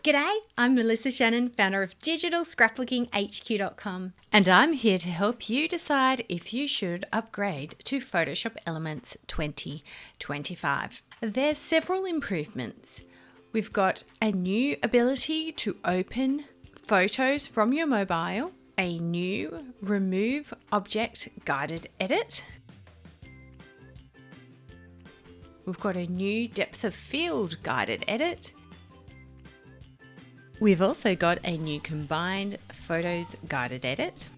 G'day, I'm Melissa Shanhun, founder of digitalscrapbookinghq.com, and I'm here to help you decide if you should upgrade to Photoshop Elements 2025. There's several improvements. We've got a new ability to open photos from your mobile, a new Remove Object Guided Edit. We've got a new Depth of Field Guided Edit. We've also got a new Combined Photos Guided Edit.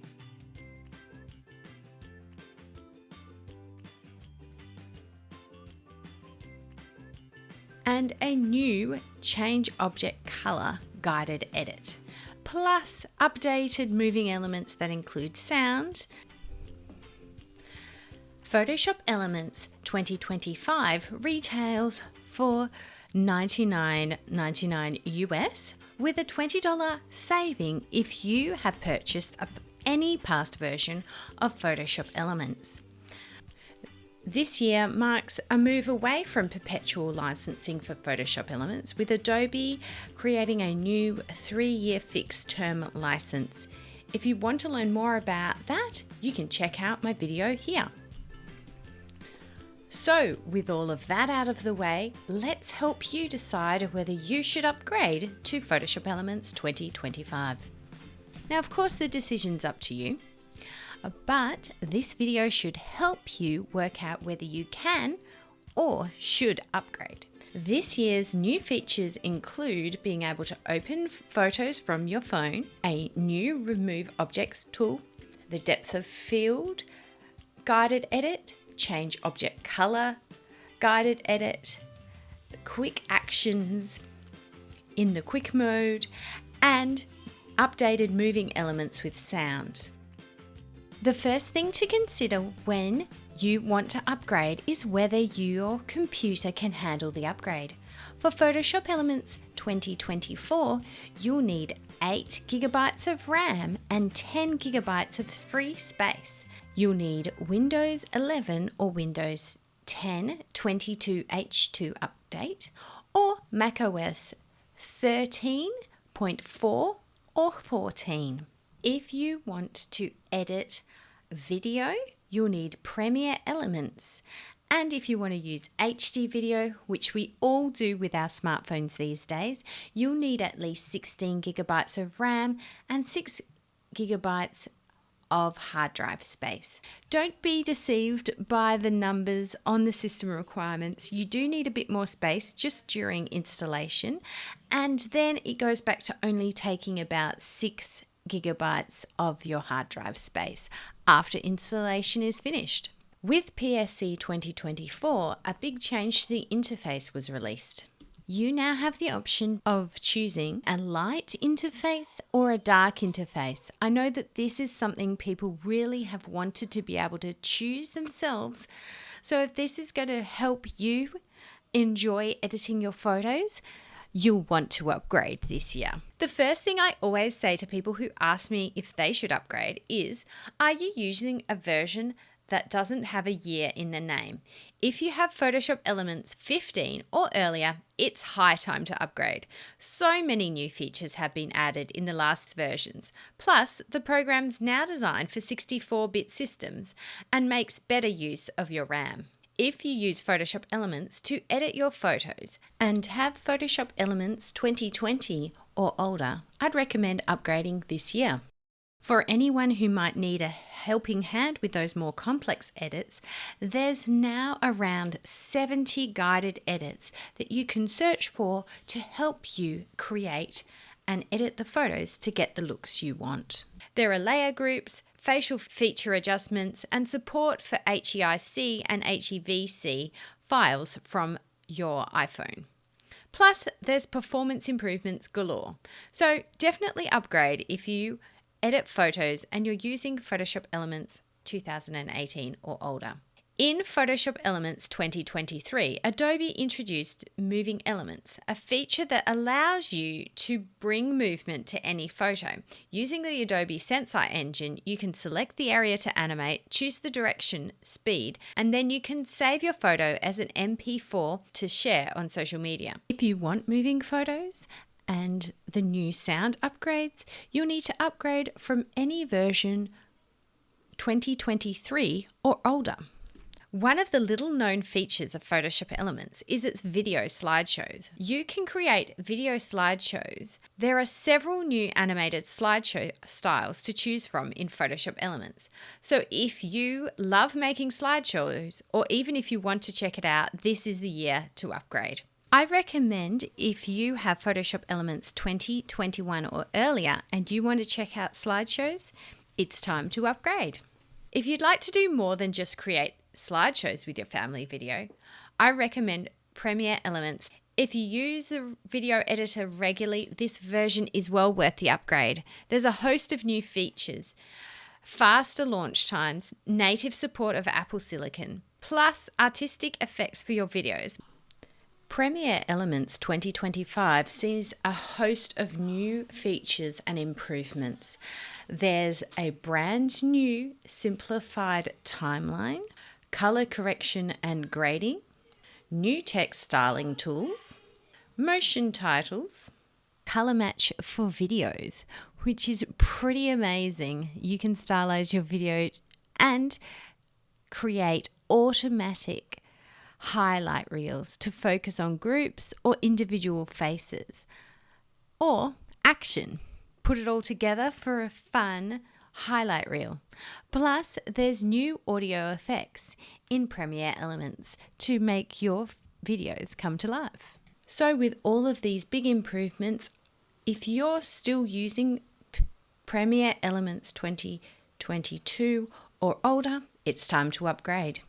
And a new Change Object Color Guided Edit. Plus updated moving elements that include sound. Photoshop Elements 2025 retails for $99.99 US with a $20 saving if you have purchased any past version of Photoshop Elements. This year marks a move away from perpetual licensing for Photoshop Elements, with Adobe creating a new 3-year fixed-term license. If you want to learn more about that, you can check out my video here. So, with all of that out of the way, let's help you decide whether you should upgrade to Photoshop Elements 2025. Now, of course, the decision's up to you, but this video should help you work out whether you can or should upgrade. This year's new features include being able to open photos from your phone, a new Remove Objects tool, the Depth of Field Guided Edit, Change Object Color Guided Edit, Quick Actions in the Quick Mode, and updated moving elements with sound. The first thing to consider when you want to upgrade is whether your computer can handle the upgrade. For Photoshop Elements 2024, you'll need 8 GB of RAM and 10 GB of free space. You'll need Windows 11 or Windows 10 22H2 update or macOS 13.4 or 14. If you want to edit video, you'll need Premiere Elements. And if you want to use HD video, which we all do with our smartphones these days, you'll need at least 16 GB of RAM and 6 GB of hard drive space. Don't be deceived by the numbers on the system requirements. You do need a bit more space just during installation, and then it goes back to only taking about 6 GB of your hard drive space after installation is finished. With PSC 2024, a big change to the interface was released. You now have the option of choosing a light interface or a dark interface. I know that this is something people really have wanted to be able to choose themselves. So if this is going to help you enjoy editing your photos, you'll want to upgrade this year. The first thing I always say to people who ask me if they should upgrade is, are you using a version that doesn't have a year in the name? If you have Photoshop Elements 15 or earlier, it's high time to upgrade. So many new features have been added in the last versions. Plus, the program's now designed for 64-bit systems and makes better use of your RAM. If you use Photoshop Elements to edit your photos and have Photoshop Elements 2020 or older, I'd recommend upgrading this year. For anyone who might need a helping hand with those more complex edits, there's now around 70 guided edits that you can search for to help you create and edit the photos to get the looks you want. There are layer groups, facial feature adjustments, and support for HEIC and HEVC files from your iPhone. Plus, there's performance improvements galore. So definitely upgrade if you edit photos and you're using Photoshop Elements 2018 or older. In Photoshop Elements 2023, Adobe introduced Moving Elements, a feature that allows you to bring movement to any photo. Using the Adobe Sensei engine, you can select the area to animate, choose the direction, speed, and then you can save your photo as an MP4 to share on social media. If you want moving photos and the new sound upgrades, you'll need to upgrade from any version 2023 or older. One of the little known features of Photoshop Elements is its video slideshows. You can create video slideshows. There are several new animated slideshow styles to choose from in Photoshop Elements. So if you love making slideshows, or even if you want to check it out, this is the year to upgrade. I recommend if you have Photoshop Elements 2021 or earlier and you want to check out slideshows, it's time to upgrade. If you'd like to do more than just create slideshows with your family video, I recommend Premiere Elements. If you use the video editor regularly, this version is well worth the upgrade. There's a host of new features, faster launch times, native support of Apple Silicon, plus artistic effects for your videos. Premiere Elements 2025 sees a host of new features and improvements. There's a brand new simplified timeline, color correction and grading, new text styling tools, motion titles, color match for videos, which is pretty amazing. You can stylize your videos and create automatic highlight reels to focus on groups or individual faces, or action. Put it all together for a fun highlight reel. Plus, there's new audio effects in Premiere Elements to make your videos come to life. So with all of these big improvements, if you're still using Premiere Elements 2022 or older, it's time to upgrade.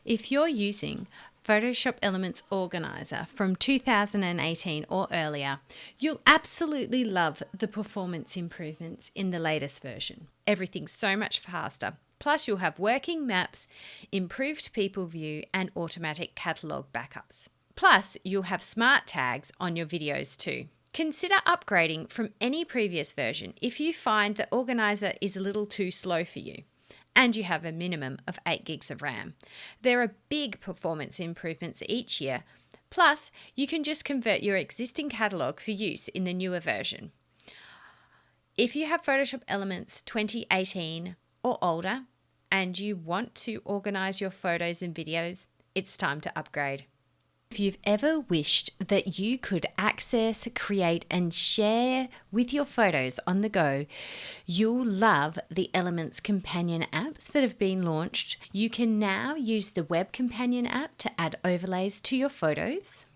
If you're using Photoshop Elements Organizer from 2018 or earlier, you'll absolutely love the performance improvements in the latest version. Everything's so much faster. Plus, you'll have working maps, improved people view, and automatic catalog backups. Plus, you'll have smart tags on your videos too. Consider upgrading from any previous version if you find that Organizer is a little too slow for you and you have a minimum of 8 gigs of RAM. There are big performance improvements each year. Plus, you can just convert your existing catalog for use in the newer version. If you have Photoshop Elements 2018 or older and you want to organize your photos and videos, it's time to upgrade. If you've ever wished that you could access, create, and share with your photos on the go, you'll love the Elements Companion apps that have been launched. You can now use the Web Companion app to add overlays to your photos.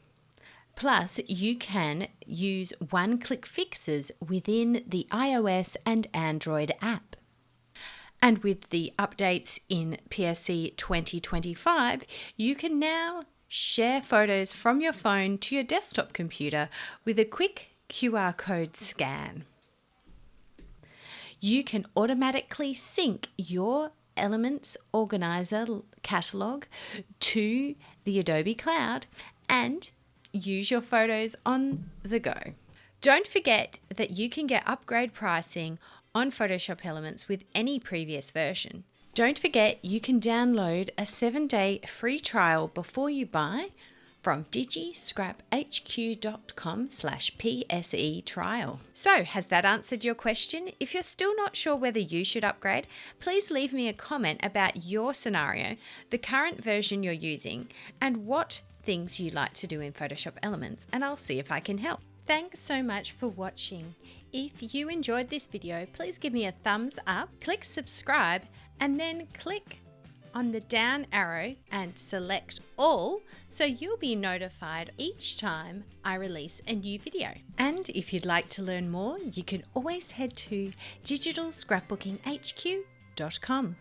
Plus, you can use one-click fixes within the iOS and Android app. And with the updates in PSC 2025, you can now share photos from your phone to your desktop computer with a quick QR code scan. You can automatically sync your Elements Organizer catalog to the Adobe Cloud and use your photos on the go. Don't forget that you can get upgrade pricing on Photoshop Elements with any previous version. Don't forget you can download a 7-day free trial before you buy from digiscraphq.com/PSE trial. So, has that answered your question? If you're still not sure whether you should upgrade, please leave me a comment about your scenario, the current version you're using, and what things you like to do in Photoshop Elements, and I'll see if I can help. Thanks so much for watching. If you enjoyed this video, please give me a thumbs up, click subscribe, and then click on the down arrow and select all so you'll be notified each time I release a new video. And if you'd like to learn more, you can always head to digitalscrapbookinghq.com.